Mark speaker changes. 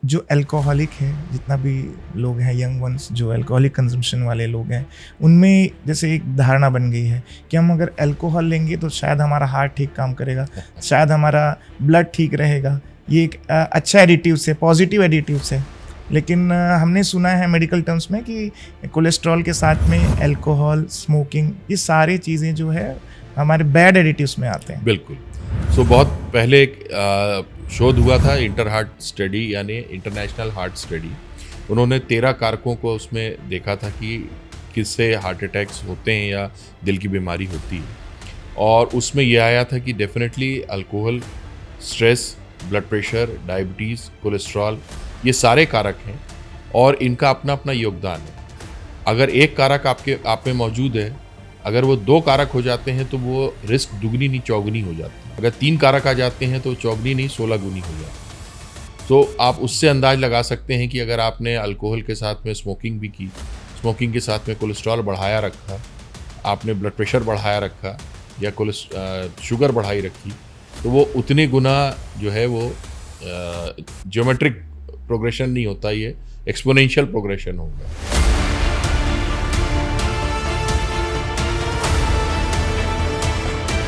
Speaker 1: जो अल्कोहलिक है, जितना भी लोग हैं यंग वंस जो अल्कोहलिक कंजम्पशन वाले लोग हैं, उनमें जैसे एक धारणा बन गई है कि हम अगर अल्कोहल लेंगे तो शायद हमारा हार्ट ठीक काम करेगा, शायद हमारा ब्लड ठीक रहेगा। ये एक अच्छा एडिटिव्स है, पॉजिटिव एडिटिव्स है। लेकिन हमने सुना है मेडिकल टर्म्स में कि कोलेस्ट्रॉल के साथ में अल्कोहल, स्मोकिंग, ये सारी चीज़ें जो है हमारे बैड एडिटिव्स में आते हैं।
Speaker 2: बिल्कुल। सो बहुत पहले एक शोध हुआ था, इंटर हार्ट स्टडी यानी इंटरनेशनल हार्ट स्टडी। उन्होंने 13 कारकों को उसमें देखा था कि किससे हार्ट अटैक्स होते हैं या दिल की बीमारी होती है, और उसमें यह आया था कि definitely alcohol, stress, blood pressure, diabetes, cholesterol, ये सारे कारक हैं और इनका अपना अपना योगदान है। अगर एक कारक आप में मौजूद है, अगर वो 2 कारक हो जाते हैं तो वो रिस्क दुगनी नहीं चौगुनी हो जाती है। अगर 3 कारक आ जाते हैं तो चौगुनी नहीं 16 गुनी हो जाती है। तो आप उससे अंदाज लगा सकते हैं कि अगर आपने अल्कोहल के साथ में स्मोकिंग भी की, स्मोकिंग के साथ में कोलेस्ट्रॉल बढ़ाया रखा, आपने ब्लड प्रेशर बढ़ाया रखा या शुगर बढ़ाई रखी, तो वो उतने गुना जो है वो ज्योमेट्रिक प्रोग्रेशन नहीं होता, ये एक्सपोनेंशियल प्रोग्रेशन होगा।